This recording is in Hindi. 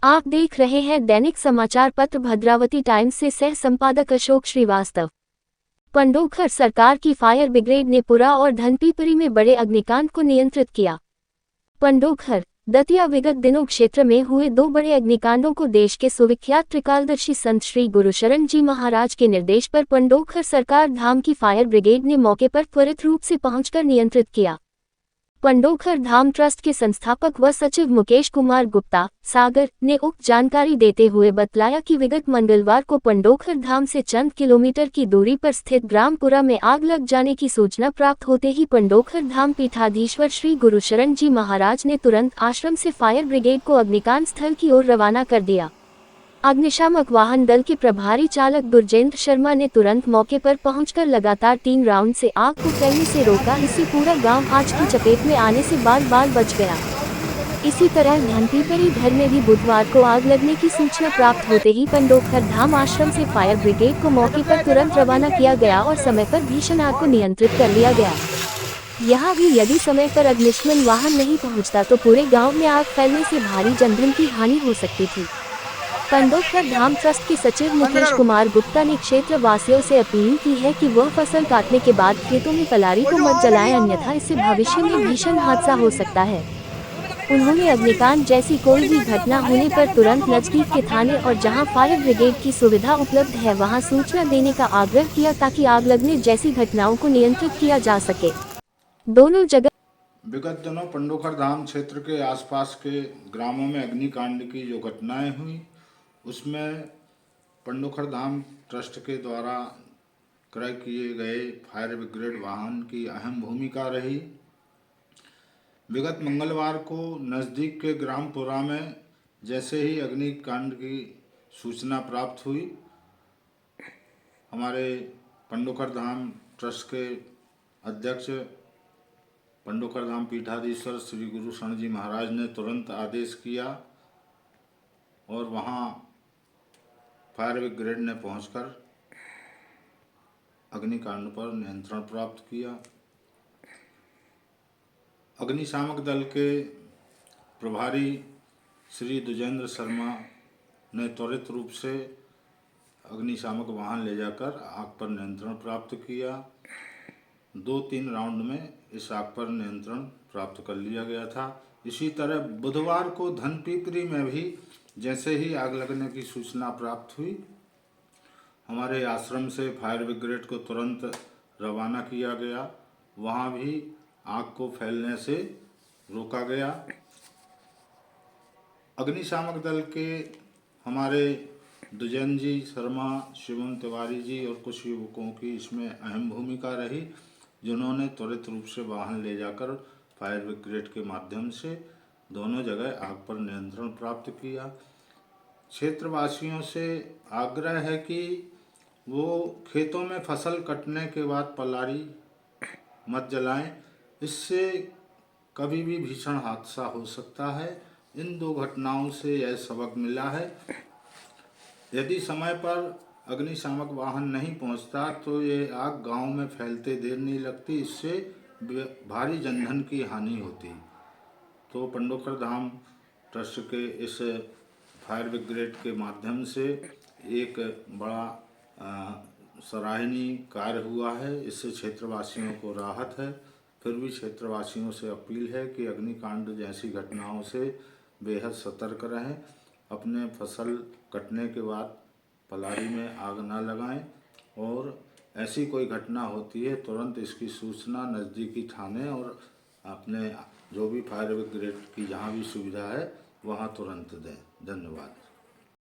आप देख रहे हैं दैनिक समाचार पत्र भद्रावती टाइम्स से सह संपादक अशोक श्रीवास्तव। पंडोखर सरकार की फायर ब्रिगेड ने पुरा और धनपीपरी में बड़े अग्निकांड को नियंत्रित किया। पंडोखर दतिया विगत दिनों क्षेत्र में हुए दो बड़े अग्निकांडों को देश के सुविख्यात त्रिकालदर्शी संत श्री गुरुशरण जी महाराज के निर्देश पर पंडोखर सरकार धाम की फायर ब्रिगेड ने मौके पर त्वरित रूप से पहुंचकर नियंत्रित किया। पंडोखर धाम ट्रस्ट के संस्थापक व सचिव मुकेश कुमार गुप्ता सागर ने उक्त जानकारी देते हुए बतलाया कि विगत मंगलवार को पंडोखर धाम से चंद किलोमीटर की दूरी पर स्थित ग्रामपुरा में आग लग जाने की सूचना प्राप्त होते ही पंडोखर धाम पीठाधीश्वर श्री गुरुशरण जी महाराज ने तुरंत आश्रम से फायर ब्रिगेड को अग्निकांड स्थल की ओर रवाना कर दिया। अग्निशामक वाहन दल के प्रभारी चालक दुर्जेंद्र शर्मा ने तुरंत मौके पर पहुंचकर लगातार 3 राउंड से आग को फैलने से रोका। इससे पूरा गांव आग की चपेट में आने से बाल बच गया। इसी तरह धनपीपरी घर में भी बुधवार को आग लगने की सूचना प्राप्त होते ही पंडोखर धाम आश्रम से फायर ब्रिगेड को मौके पर तुरंत रवाना किया गया और समय पर भीषण आग को नियंत्रित कर लिया गया। यहाँ भी यदि समय पर अग्निशमन वाहन नहीं पहुँचता तो पूरे गाँव में आग फैलने से भारी जनधन की हानि हो सकती थी। पंडोखर धाम ट्रस्ट के सचिव मुकेश कुमार गुप्ता ने क्षेत्र वासियों से अपील की है कि वह फसल काटने के बाद खेतों में पलारी को मत जलाएं, अन्यथा इससे भविष्य में भीषण हादसा हो सकता है। उन्होंने अग्निकांड जैसी कोई भी घटना होने पर तुरंत नजदीक के थाने और जहां फायर ब्रिगेड की सुविधा उपलब्ध है वहां सूचना देने का आग्रह किया ताकि आग लगने जैसी घटनाओं को नियंत्रित किया जा सके। दोनों जगह विगत दिनों पंडोखर धाम क्षेत्र के आसपास के ग्रामों में अग्निकांड की जो घटनाएं हुई उसमें पंडोखर धाम ट्रस्ट के द्वारा क्रय किए गए फायर ब्रिगेड वाहन की अहम भूमिका रही। विगत मंगलवार को नज़दीक के ग्रामपुरा में जैसे ही अग्निकांड की सूचना प्राप्त हुई, हमारे पंडोखर धाम ट्रस्ट के अध्यक्ष पंडोखर धाम पीठाधीश्वर श्री गुरुशरण जी महाराज ने तुरंत आदेश किया और वहाँ फायर ब्रिगेड ने पहुंचकर अग्निकांड पर नियंत्रण प्राप्त किया। अग्निशामक दल के प्रभारी श्री दुर्जेंद्र शर्मा ने त्वरित रूप से अग्निशामक वाहन ले जाकर आग पर नियंत्रण प्राप्त किया। 2-3 राउंड में इस आग पर नियंत्रण प्राप्त कर लिया गया था। इसी तरह बुधवार को धनपीपरी में भी जैसे ही आग लगने की सूचना प्राप्त हुई, हमारे आश्रम से फायर ब्रिगेड को तुरंत रवाना किया गया। वहाँ भी आग को फैलने से रोका गया। अग्निशामक दल के हमारे दुजेंद्र जी शर्मा, शिवम तिवारी जी और कुछ युवकों की इसमें अहम भूमिका रही, जिन्होंने त्वरित रूप से वाहन ले जाकर फायर ब्रिगेड के माध्यम से दोनों जगह आग पर नियंत्रण प्राप्त किया। क्षेत्रवासियों से आग्रह है कि वो खेतों में फसल कटने के बाद पलारी मत जलाएं, इससे कभी भी भीषण हादसा हो सकता है। इन 2 घटनाओं से यह सबक मिला है, यदि समय पर अग्निशामक वाहन नहीं पहुंचता तो ये आग गांव में फैलते देर नहीं लगती, इससे भारी जनधन की हानि होती। तो पंडोखर धाम ट्रस्ट के इस फायर ब्रिगेड के माध्यम से एक बड़ा सराहनीय कार्य हुआ है। इससे क्षेत्रवासियों को राहत है। फिर भी क्षेत्रवासियों से अपील है कि अग्निकांड जैसी घटनाओं से बेहद सतर्क रहें। अपने फसल कटने के बाद पलारी में आग ना लगाएं और ऐसी कोई घटना होती है तुरंत इसकी सूचना नज़दीकी थाने और अपने जो भी फायर ब्रिगेड की जहाँ भी सुविधा है वहाँ तुरंत दें। धन्यवाद।